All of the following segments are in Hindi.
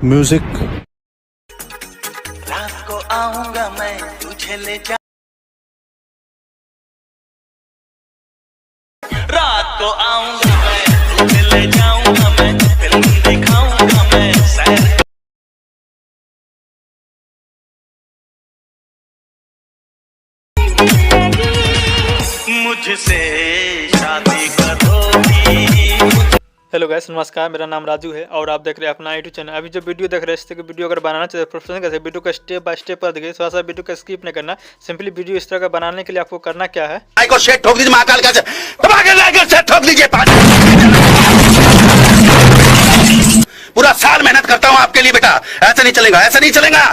म्यूजिक। रात को आऊंगा मैं तुझे ले जा, रात को आऊंगा मैं तुझे ले जाऊंगा, मैं फिल्म दिखाऊंगा मैं सैर मुझसे शादी करोगी। हेलो गाइस, नमस्कार। मेरा नाम राजू है और आप देख रहे हैं अपना यूट्यूब चैनल। अभी जो वीडियो देख रहे हैं इस तरह की वीडियो अगर बनाना चाहिए प्रोफेशनल कैसे वीडियो को स्टेप बाय स्टेप पर देखिए, थोड़ा सा वीडियो को स्किप नहीं करना। सिंपली वीडियो इस तरह का बनाने के लिए आपको करना क्या है, को शेट ठोक दीजिए, महाकाल का शेट ठोक दीजिए। पूरा साल मेहनत करता हूँ आपके लिए बेटा, ऐसा नहीं चलेगा, ऐसा नहीं चलेगा।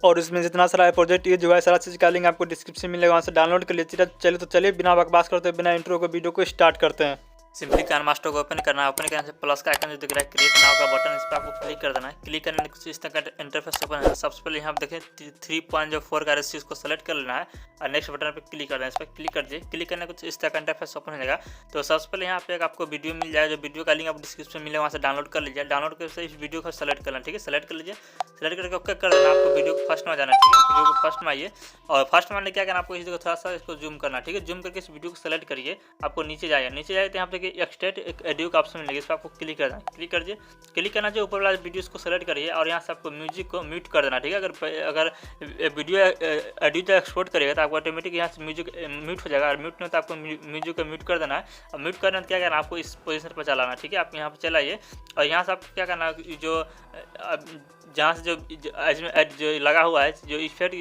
और इसमें जितना सारा प्रोजेक्ट ये जो है सारा चीज़ का लिंक आपको डिस्क्रिप्शन में मिलेगा, वहाँ से डाउनलोड कर लीजिए। चलिए तो चलिए बिना बकवास करते बिना इंट्रो को वीडियो को स्टार्ट करते हैं। सिंपली काइनमास्टर को ओपन करना है। ओपन करने से प्लस का आइकन जो दिख रहा है क्रिएट नाउ का बटन, इस पर आपको क्लिक कर देना है। क्लिक करने से इस तरह का इंटरफेस ओपन है। सबसे पहले यहाँ पर देखें 3.4 का रेशियो को सेलेक्ट कर लेना है और नेक्स्ट बटन पर क्लिक कर देना है। इस पर क्लिक कर दीजिए। क्लिक करने कुछ इस तरह का इंटरफेस ओपन हो जाएगा। तो सबसे पहले यहाँ पे आपको वीडियो मिल जाएगा, जो वीडियो का लिंक आपको डिस्क्रिप्शन में मिलेगा, वहाँ से डाउनलोड कर लीजिए। डाउनलोड करके इस वीडियो को सेलेक्ट करना, ठीक है। सेलेक्ट कर लीजिए। सेलेक्ट करके ओके कर देना। आपको वीडियो को फर्स्ट में जाना, ठीक है। वीडियो को फर्स्ट में आइए और फर्स्ट में क्या करना, आपको इस जगह थोड़ा सा इसको जूम करना, ठीक है। जूम करके इस वीडियो को सेलेक्ट करिए। आपको नीचे जाइए। नीचे जाए तो यहाँ पे एक्सट्रैक्ट ऑडियो का ऑप्शन मिलेगा, इस पर आपको क्लिक करना है। क्लिक कर दिए। क्लिक करना जो ऊपर वाला वीडियो को सेलेक्ट करिए और यहाँ से आपको म्यूजिक को म्यूट कर देना, ठीक है। अगर वीडियो ऑडियो जो एक्सपोर्ट करेगा तो आपको ऑटोमेटिक यहाँ से म्यूजिक म्यूट हो जाएगा और म्यूट नहीं तो आपको म्यूजिक को म्यूट कर देना है। और म्यूट करना तो क्या करना, आपको इस पोजीशन पर चलाना, ठीक है। आप यहाँ पर चलाइए और यहाँ से आपको क्या करना, जो जहाँ से जो लगा हुआ है जो इफेक्ट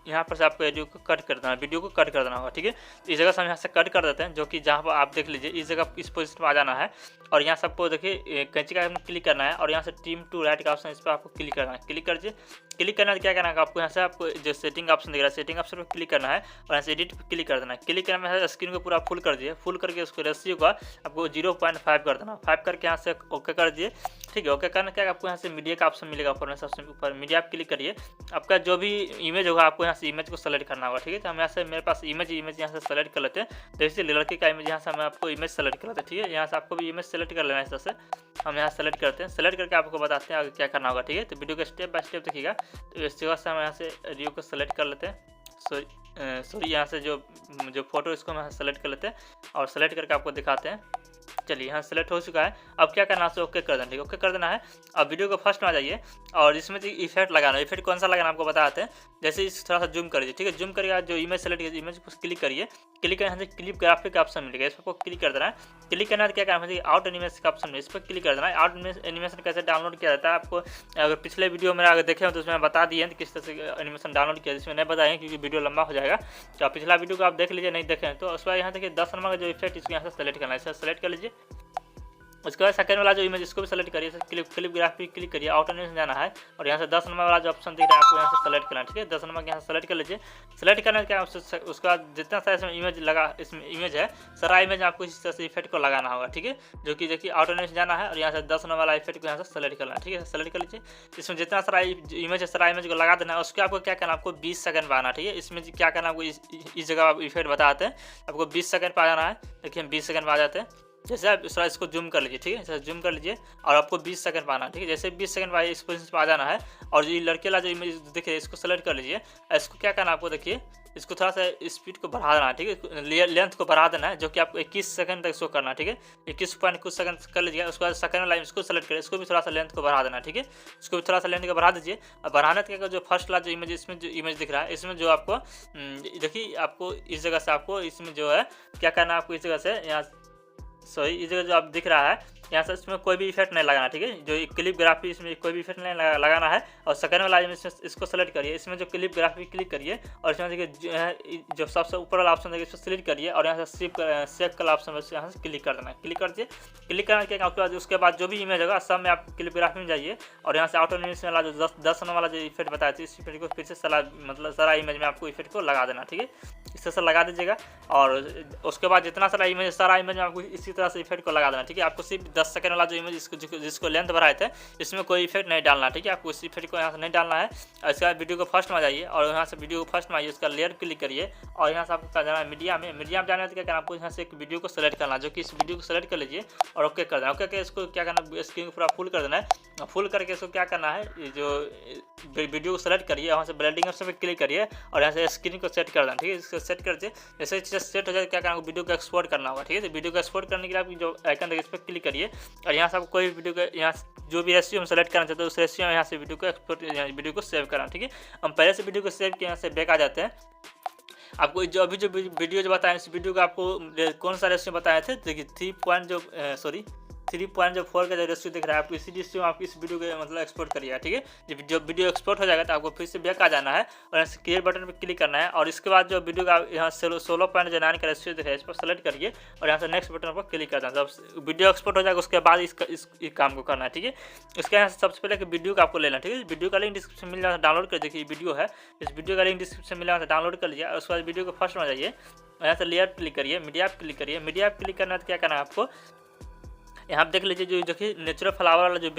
यहाँ पर से आपको वीडियो को कट कर देना, वीडियो को कट कर देना होगा, ठीक है। इस जगह से हम यहाँ से कट कर देते हैं, जो कि जहाँ पर आप देख लीजिए इस जगह इस पोजीशन पर आ जाना है और यहाँ सबको देखिए कैंची का क्लिक करना है और यहाँ से ट्रिम टू राइट का ऑप्शन, इस पर आपको क्लिक करना है। क्लिक कर दीजिए। क्लिक करना है क्या करना है, आपको यहाँ से आपको जो सेटिंग ऑप्शन दिख रहा है सेटिंग ऑप्शन पर क्लिक करना है और यहाँ से एडिट पर क्लिक कर देना है। क्लिक करने में स्क्रीन को पूरा फुल कर दिए। फुल करके उसको रेशियो का आपको 0.5 कर देना। 5 करके यहाँ से ओके कर दिए, ठीक है। ओके करने क्या आपको यहाँ से मीडिया का ऑप्शन मिलेगा ऊपर में, सबसे ऊपर मीडिया आप क्लिक करिए। आपका जो भी इमेज होगा आपको यहाँ से इमेज को सेलेक्ट करना होगा, ठीक है। तो हम यहाँ से मेरे पास इमेज यहाँ से सेलेक्ट कर लेते हैं। तो इसलिए लड़के का इमेज यहाँ से हम आपको इमेज सेलेक्ट कर लेते हैं, ठीक है। यहाँ से आपको भी इमेज सेलेक्ट कर लेना है। इस तरह से हम यहाँ सेलेक्ट करते हैं। सेलेक्ट करके आपको बताते हैं आगे क्या करना होगा, ठीक है। तो वीडियो को स्टेप बाय स्टेप देखिएगा। तो इस जगह से हम यहाँ से वीडियो को सेलेक्ट कर लेते हैं। सॉरी यहाँ से जो फोटो इसको हम यहाँ सेलेक्ट कर लेते हैं और सेलेक्ट करके आपको दिखाते हैं। चलिए यहाँ सेलेक्ट हो चुका है। अब क्या करना है, ओके कर देना, ठीक है। ओके कर देना है। अब वीडियो को फर्स्ट में आ जाइए और इसमें जो इफेक्ट लगाना है, इफेक्ट कौन सा लगाना आपको बताते हैं। जैसे इस थोड़ा सा जूम करिए, ठीक है। जूम करके जो इमेज सेलेक्ट कीजिए, इमेज को क्लिक करिए। क्लिक करने से क्लिप ग्राफिक का ऑप्शन मिलेगा, इस पर क्लिक कर देना है। क्लिक करना है क्या करना है, आउट एनिमेशन का ऑप्शन है, इस पर क्लिक कर देना है। आउट एनिमेशन कैसे डाउनलोड किया जाता है, आपको अगर पिछले वीडियो मेरा अगर देखे हो तो उसमें बता दिए किस तरह से एनिमेशन डाउनलोड किया, इसमें नहीं बताएंगे क्योंकि वीडियो लंबा हो जाएगा। तो पिछला वीडियो को आप देख लीजिए, नहीं देखें तो उसके बाद यहाँ देखिए 10 नंबर का जो इफेक्ट इसको यहाँ से सेलेक्ट करना है, इसे सेलेक्ट कर लीजिए। उसके बाद सेकंड वाला जो इमेज इसको भी सेलेक्ट करिए, क्लिप ग्राफिक क्लिक करिए, आउट एनिमेशन जाना है और यहाँ से 10 नंबर वाला जो ऑप्शन दिख रहा है आपको यहाँ से सेलेक्ट करना है, ठीक है। 10 नंबर यहाँ से सेलेक्ट कर लीजिए। सेलेक्ट करने के उसके बाद जितना सारा इसमें इमेज लगा, इसमें इमेज है सारा इमेज आपको इस तरह से इफेक्ट को लगाना होगा, ठीक है। जो कि देखिए आउट एनिमेशन जाना है और यहाँ से 10 नंबर वाला इफेक्ट को यहाँ से सेलेक्ट करना है, ठीक है। सेलेक्ट कर लीजिए। इसमें जितना सारा इमेज है सारा इमेज को लगा देना है। उसके आपको क्या करना, आपको 20 सेकंड पाना, ठीक है। इसमें क्या करना, आपको इस जगह आप इफेक्ट बताते हैं, आपको 20 सेकंड पा जाना है। देखिए 20 सेकंड पा जाते हैं। जैसे आप थोड़ा इसको जूम कर लीजिए, ठीक है। जैसे जूम कर लीजिए और आपको 20 सेकंड पाना, ठीक है। जैसे 20 सेकंड बाद इस पोजीशन पर आ जाना है और ये लड़के वाला जो इमेज देखिए इसको सेलेक्ट कर लीजिए। इसको क्या करना आपको, देखिए इसको थोड़ा सा स्पीड को बढ़ा देना है, ठीक है। लेंथ को बढ़ा देना है, जो कि आपको 21 सेकंड तक शो करना है, ठीक है। 21 पॉइंट कुछ सेकंड कर लीजिएगा। उसके बाद सेकंड वाला इसको सेलेक्ट करें, इसको भी थोड़ा सा लेंथ को बढ़ा देना है, ठीक है। इसको भी थोड़ा सा लेंथ को बढ़ा दीजिए और बढ़ाने के जो फर्स्ट वाला जो इमेज इसमें जो इमेज दिख रहा है इसमें जो आपको देखिए आपको इस जगह से आपको इसमें जो है क्या करना है, आपको इस जगह से यहाँ सॉरी इस जगह जो आप दिख रहा है यहाँ से इसमें कोई भी इफेक्ट नहीं लगाना, ठीक है। जो क्लिप ग्राफिक इसमें कोई भी इफेक्ट नहीं लगाना है। और सेकंड वाला इसको सेलेक्ट करिए, इसमें जो क्लिप ग्राफिक क्लिक करिए और इसमें देखिए जो सबसे ऊपर वाला ऑप्शन देखिए इसको सिलेक्ट करिए और यहाँ से सेव का ऑप्शन यहाँ से क्लिक कर देना है। क्लिक कर दिए। क्लिक करने के उसके बाद जो भी इमेज होगा सब में आप क्लिप ग्राफिक में जाइए और यहाँ से आउट एनिमेशन वाला जो 10 नंबर वाला जो इफेक्ट बताया था इस इफेक्ट को फिर से सारा इमेज में आपको इफेक्ट को लगा देना, ठीक है। इस तरह से लगा दीजिएगा। और उसके बाद जितना सारा इमेज में आपको इसी तरह से इफेक्ट को लगा देना, ठीक है। आपको सिर्फ 10 सेकंड वाला जो इमेज जिसको लेंथ बढ़ाए थे इसमें कोई इफेक्ट नहीं डालना, ठीक है। आपको इस इफेक्ट को यहाँ से नहीं डालना है। और इसके बाद वीडियो को फर्स्ट में जाइए और यहाँ से वीडियो को फर्स्ट में आइए, उसका लेयर क्लिक करिए और यहाँ से आपको जाना है मीडिया में। मीडिया में जाने है तो क्या करना, आपको यहाँ से एक वीडियो को सेलेक्ट करना, जो कि इस वीडियो को सेलेक्ट कर लीजिए और ओके कर देना। ओके करके इसको क्या करना, स्क्रीन को पूरा फुल कर देना है। फुल करके इसको क्या करना है, ये जो वीडियो को सेलेक्ट करिए, वहाँ से ब्लेंडिंग ऑप्शन पे क्लिक करिए और यहाँ से स्क्रीन को सेट कर देना, ठीक है। इसको सेट कर दिए, जैसे चीज़ सेट हो जाए क्या करना, वीडियो को एक्सपोर्ट करना होगा, ठीक है। तो वीडियो को एक्सपोर्ट करने के लिए आप जो आइकन देखिए इस पर क्लिक करिए और यहाँ से आपको कोई वीडियो को यहाँ जो भी रेशियो हम सेलेक्ट करना चाहते हैं उस रेशियो में यहाँ से वीडियो को एक्सपोर्ट वीडियो को सेव करना, ठीक है। हम पहले से वीडियो को सेव किए, यहाँ से बैक आ जाते हैं। आपको जो अभी जो वीडियो जो बताया इस वीडियो को आपको कौन सा रेशियो बताए थे, देखिए 3.4 का जो रेशियो दिख रहा है आपको इसी रेशियो में आप इस वीडियो को मतलब एक्सपोर्ट करिएगा, ठीक है। जब वीडियो एक्सपोर्ट हो जाएगा तो आपको फिर से बैक आ जाना है और यहाँ से क्लियर बटन पर क्लिक करना है और इसके बाद जो वीडियो का यहाँ 16.9 का रेशियो दिख रहा है इस पर सेलेक्ट करिए और यहाँ से नेक्स्ट बटन पर क्लिक करना है। जब वीडियो एक्सपोर्ट हो जाएगा उसके बाद इस काम को करना है, ठीक है। इसके यहाँ से सबसे पहले कि वीडियो का आपको लेना, ठीक है। वीडियो का लिंक डिस्क्रिप्शन मिल जाएगा, डाउनलोड कर देखिए वीडियो है, इस वीडियो का लिंक डिस्क्रिप्शन मिल जाएगा, डाउनलोड कर लीजिए। उसके बाद वीडियो को फर्स्ट में जाइए, यहाँ से लेयर क्लिक करिए, मीडिया पर क्लिक करिए। मीडिया पर क्लिक करना है तो क्या करना है आपको, यहाँ देख लीजिए जो देखिए नेचुरल फ्लावर वाला जो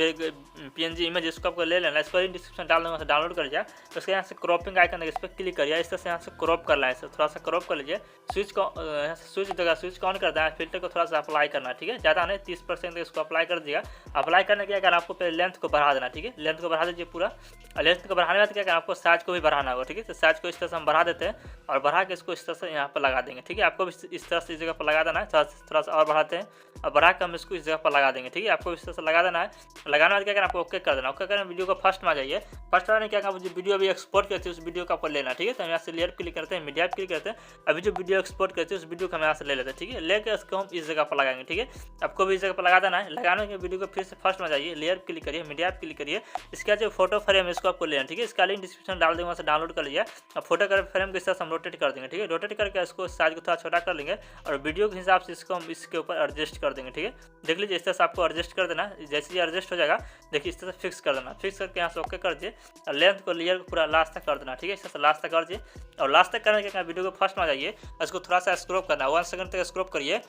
PNG इमेज इसको आपको ले लेना है। इसको डिस्क्रिप्शन डाल दूँगा, डाउनलोड कर लीजिए। तो उसके यहाँ से क्रॉपिंग आइकन है इस पर क्लिक करिए, इस तरह से यहाँ से क्रॉप करना है, इसे थोड़ा सा क्रॉप कर लीजिए। स्विच को यहाँ से स्विच ऑन कर देना है, फिल्टर को थोड़ा सा अप्लाई करना है, ठीक है। ज़्यादा नहीं 30% इसको अप्लाई कर दिया। अप्लाई करने के क्या आपको पहले लेंथ को बढ़ा देना, ठीक है। लेंथ को बढ़ा दीजिए पूरा, लेंथ को बढ़ाने में क्या करना आपको साइज को भी बढ़ाना होगा, ठीक है। तो साइज को इस तरह से हम बढ़ा देते हैं और बढ़ा के इसको इस तरह से यहाँ पर लगा देंगे, ठीक है। आपको भी इस तरह से इस जगह पर लगा देना है, थोड़ा सा और बढ़ाते हैं और बढ़ा के हम इसको इस जगह पर लगा देंगे, ठीक है। आपको इस तरह से लगा देना है। लगाने बाद क्या करना आपको ओके कर देना। ओके करना वीडियो को फर्स्ट में आ जाइए, फर्स्ट में क्या करना जो वीडियो अभी एक्सपोर्ट करते हैं उस वीडियो को आपको लेना, ठीक है। तो हम यहाँ से लेयर क्लिक करते हैं, मीडिया क्लिक करते हैं, अभी जो वीडियो एक्सपोर्ट करते हैं उस वीडियो को हम यहाँ से ले लेते हैं, ठीक है। लेकर इसको हम इस जगह पर लगाएंगे, ठीक है। आपको भी इस जगह पर लगा देना है। लगाने के वीडियो को फिर से फर्स्ट में जाइए, लेयर क्लिक करिए, मीडिया क्लिक करिए। इसका जो फोटो फ्रेम है इसको आपको लेना, ठीक है। इसका लिंक डिस्क्रिप्शन डाल देंगे, वहाँ से डाउनलोड कर लीजिए। अब फोटो फ्रेम को इस तरह से हम रोटेट कर देंगे, ठीक है। रोटेट करके इसको साइज को थोड़ा छोटा कर लेंगे और वीडियो के हिसाब से इसको हम इसके ऊपर एडजस्ट कर देंगे, ठीक है। देख लीजिए इस तरह से आपको एडजस्ट कर देना। जैसे ही एडजस्ट हो जाएगा देखिए इस तरह से फिक्स कर देना। फिक्स करके यहाँ से ओके कर दिए और लेंथ को लेयर को पूरा लास्ट तक कर देना, ठीक है। इस तरह से लास्ट तक कर दिए और लास्ट तक करने के वीडियो को फर्स्ट में आ जाइए, इसको थोड़ा सा स्क्रॉप करना है, 1 सेकंड तक स्क्रॉप करिए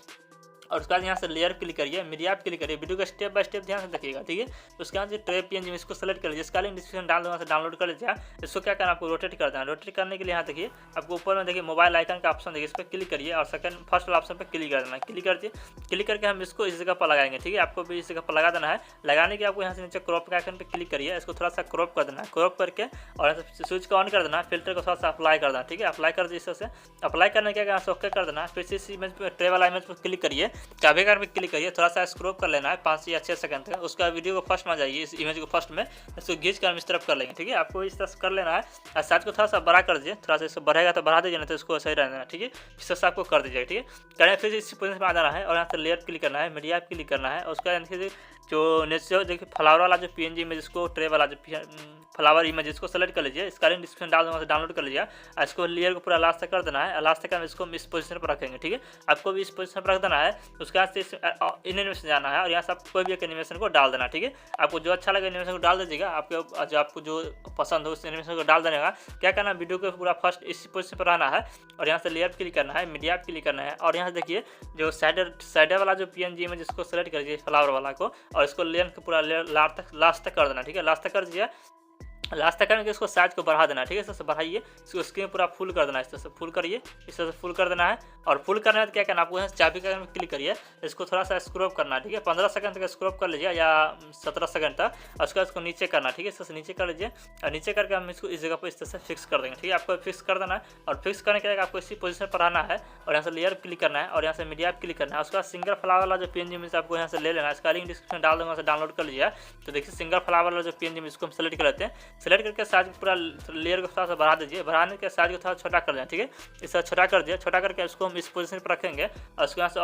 और उसके बाद यहाँ से लेयर क्लिक करिए, मीडिया क्लिक करिए। वीडियो का स्टेप बाय स्टेप ध्यान से देखिएगा, ठीक है। उसके बाद ट्रे PNG इसको सेलेक्ट कर लीजिए, इसका लिंक डिस्क्रिप्शन डाल दूँगा, डाउनलोड कर लीजिए। इसको क्या करना आपको रोटेट कर देना। रोटेट करने के लिए यहाँ देखिए आपको ऊपर में देखिए मोबाइल आइकन का ऑप्शन देखिए, इस पर क्लिक करिए और फर्स्ट वाला ऑप्शन पर क्लिक कर देना। क्लिक कर दिए, क्लिक करके हम इसको इस जगह पर लगाएंगे, ठीक है। आपको भी इस जगह पर लगा देना है। लगाने के आपको यहाँ से नीचे क्रॉप के आइकन पर क्लिक करिए, इसको थोड़ा सा क्रॉप कर देना है। क्रॉप करके और स्विच को ऑन कर देना, फिल्टर को थोड़ा सा अप्लाई कर देना, ठीक है। अप्लाई कर दिए, इस तरह से अप्लाई करने के यहाँ से ओके कर देना। फिर से इस इमेज पर ट्रे वाला इमेज पर क्लिक करिए, काफी कार क्लिक करिए, थोड़ा सा स्क्रॉप कर लेना है 5 या 6 सेकंड तक। उसका वीडियो को फर्स्ट में जाइए, इस इमेज को फर्स्ट में इसको खींच कर हम इस तरफ कर लेंगे, ठीक है। आपको इस तरह से कर लेना है और साइज को थोड़ा सा बड़ा कर दीजिए, थोड़ा सा इसको बढ़ेगा तो बढ़ा दीजिए, नहीं तो इसको सही रहना है, ठीक है। इस तरह से आपको कर दीजिएगा, ठीक है। करने फिर इस पोजीशन में आ जाना है और यहाँ से लेयर क्लिक करना है, मीडिया क्लिक करना है। उसका जो नेचुरल देखिए फ्लावर वाला जो PNG इमेज इसको ट्रे वाला जो फ्लावर इमेज इसको सेलेक्ट कर लीजिए, इसका लिंक डिस्क्रिप्शन डाल दूँगा, डाउनलोड कर लीजिए। इसको लेयर को पूरा लास्ट तक कर देना है, लास्ट तक हम इसको इस पोजीशन पर रखेंगे, ठीक है। आपको भी इस पोजीशन पर रख देना है। उसके बाद से एनिमेशन जाना है और यहाँ से आप कोई भी एक एनिमेशन को डाल देना, ठीक है। आपको जो अच्छा लगे एनिमेशन को डाल दीजिएगा, आपको जो पसंद हो उस एनिमेशन को डाल देने का। क्या करना है वीडियो को पूरा फर्स्ट इस पोजीशन पर रहना है और यहाँ से लेयर क्लिक करना है, मीडिया क्लिक करना है और यहाँ से देखिए जो साइडर वाला जो PNG इमेज इसको सेलेक्ट कर दीजिए फ्लावर वाला को और इसको लेंथ को पूरा लास्ट तक कर देना, ठीक है। लास्ट तक कर दीजिए। लास्ट तक करने के इसको साइज को बढ़ा देना, ठीक है। इस तरह से बढ़ाइए, इसको स्क्रीन पूरा फुल कर देना, इस तरह से फुल करिए, इस तरह से फुल कर देना है। और फुल करने में क्या करना आपको यहाँ चाबी का क्लिक करिए, इसको थोड़ा सा स्क्रॉप करना है, ठीक है। 15 सेकंड तक स्क्रॉप कर लीजिए या 17 सेकंड तक। और उसके बाद इसको नीचे करना, ठीक है। इस तरह से नीचे कर लीजिए और नीचे करके हम इसको इस जगह पर इस तरह से फिक्स कर देंगे, ठीक है। आपको फिक्स कर देना है और फिक्स करने के लिए आपको इसी पोजीशन पर रहना है और यहाँ से लेयर क्लिक करना है और यहाँ से मीडिया क्लिक करना है। उसका सिंगल फ्लावर वाला जो PNG इमेज आपको यहाँ से ले लेना है, इसका लिंक डिस्क्रिप्शन डाल दूँगा, डाउनलोड कर लीजिए। तो देखिए सिंगल फ्लावर वाला जो PNG इमेज इसको हम सेलेक्ट कर लेते हैं। सेलेक्ट करके साइज पूरा लेयर को थोड़ा सा बढ़ा दीजिए, बढ़ाने के साइज को थोड़ा छोटा कर दें, ठीक है। इस तरह छोटा कर दिया, छोटा करके इसको हम इस पोजीशन पर रखेंगे और उसके यहाँ से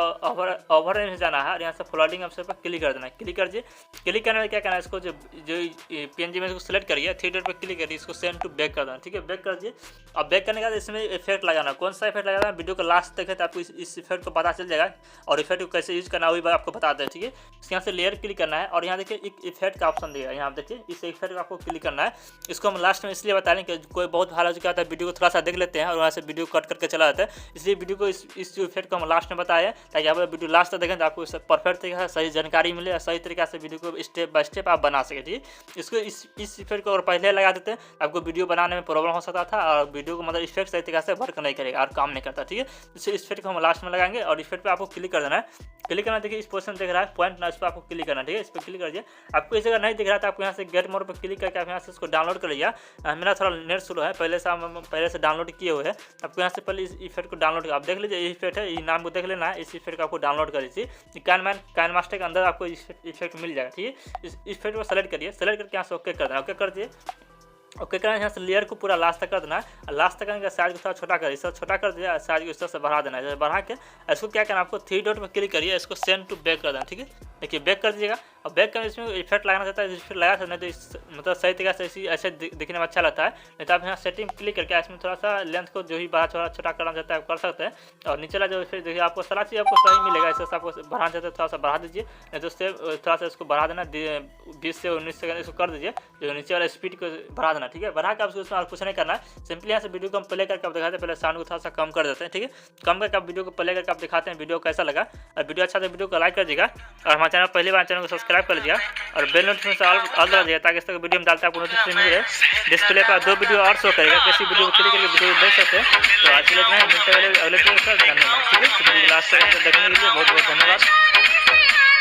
ओवर में जाना है और यहाँ से फ्लोटिंग ऑप्शन पर क्लिक कर देना है। क्लिक कर दिए, क्लिक करने में क्या करना है, इसको जो PNG में इसको सेलेक्ट करिए, थ्री डॉट पर क्लिक करिए, इसको सेंड टू बैक कर देना, ठीक है। बैक कर दिए। अब बैक करने के बाद इसमें इफेक्ट लगाना, कौन सा इफेक्ट लगाना है वीडियो को लास्ट तक है तो आपको इस इफेक्ट को पता चल जाएगा और इफेक्ट को कैसे यूज करना है वही आपको बताते हैं, ठीक है। इसके यहाँ से लेयर क्लिक करना है और यहाँ देखिए एक इफेक्ट का ऑप्शन दिया है, यहाँ देखिए इस इफेक्ट को आपको क्लिक करना है इसको हम लास्ट में इसलिए बता रहे हैं कि कोई बहुत हाल हो चुका था, वीडियो को थोड़ा सा देख लेते हैं और वहाँ से वीडियो कट करके चला जाता है, इसलिए वीडियो को इस इफेक्ट को हम लास्ट में बताया ताकि आप वीडियो लास्ट तक देखें तो आपको परफेक्ट तरीके से सही जानकारी मिले और सही तरीके से वीडियो को स्टेप बाय स्टेप आप बना सके। ठीक है, इसको इस इफेक्ट को और पहले लगा देते हैं आपको वीडियो बनाने में प्रॉब्लम हो सकता था और वीडियो को मतलब इफेक्ट सही तरीके से वर्क नहीं करेगा और काम नहीं करता। ठीक है, इसलिए इस इफेक्ट को हम लास्ट में लगाएंगे और इफेक्ट पे आपको क्लिक कर देना है। क्लिक करना, देखिए इस पोजीशन दिख रहा है पॉइंट ना, इस पर आपको क्लिक करना। ठीक है, इस पर क्लिक कर दिया। आपको इस जगह नहीं दिख रहा था, आपको यहाँ से गेट मोड पर क्लिक करके आप यहाँ से इसको डाउनलोड कर लिया। मेरा थोड़ा नेट स्लो है, पहले से डाउनलोड किए हुए हैं। आपको यहाँ से पहले इस इफेक्ट को डाउनलोड आप देख लीजिए, ये इफेक्ट है, ये नाम को देख लेना है। इस इफेक्ट को आपको डाउनलोड कर लीजिए। काइनमास्टर के अंदर आपको इफेक्ट मिल जाएगा। ठीक है, इस इफेक्ट को सेलेक्ट करिए, सेलेक्ट करके यहाँ से ओके कर देना। ओके कर दिए, ओके करना, यहाँ से लेयर को पूरा लास्ट तक कर देना है। लास्ट तक करने का साइज को थोड़ा छोटा कर, इससे छोटा कर दिया, साइज को इस तरह से बढ़ा देना है। बढ़ा के इसको क्या करना, आपको 3 डॉट पर क्लिक करिए, इसको सेंड टू बैक कर देना। ठीक है, देखिए बैक कर दीजिएगा। और बैक करने इसमें इफेक्ट लगाना चाहता है, इफेक्ट लगा सकते हैं तो मतलब सही तरीके से ऐसे दिखने में अच्छा लगता है। नहीं तो आप यहाँ सेटिंग क्लिक करके इसमें थोड़ा सा लेंथ को जो भी बड़ा थोड़ा छोटा करना चाहता है आप कर सकते हैं। और नीचे वाला जो इफेक्ट देखिए आपको सारा चीज़ आपको सही मिलेगा। इससे आपको बढ़ाना चाहते हैं थोड़ा सा बढ़ा दीजिए, नहीं तो उससे थोड़ा सा इसको बढ़ा देना, 20 से 19 सेकंड इसको कर दीजिए, जो नीचे वाला स्पीड को बढ़ा देना। ठीक है, बढ़ा के आपको उसमें और कुछ नहीं करना है, सिंपली यहाँ से वीडियो को हम प्ले करके आप दिखाते हैं। पहले साउंड को थोड़ा सा कम कर देते हैं। ठीक है, कम करके आप वीडियो को प्ले करके आप दिखाते हैं वीडियो कैसा लगा। और वीडियो अच्छा तो वीडियो को लाइक कर दीजिएगा और हमारे चैनल पहली बार चैनल को सब्सक्राइब कर लीजिएगा और बेल नोटिफिकेशन ऑल दबा दीजिएगा ताकि इस तरह वीडियो में डालते आपको नोटिफिकेशन मिल जाए। डिस्प्ले पर 2 वीडियो और शो करेगा, किसी वीडियो को क्लिक करके वीडियो देख सकते हैं। तो आज के लिए इतना ही, मिलते हैं अगले वीडियो के साथ। धन्यवाद। ठीक है, वीडियो लास्ट तक देखने के लिए बहुत बहुत धन्यवाद।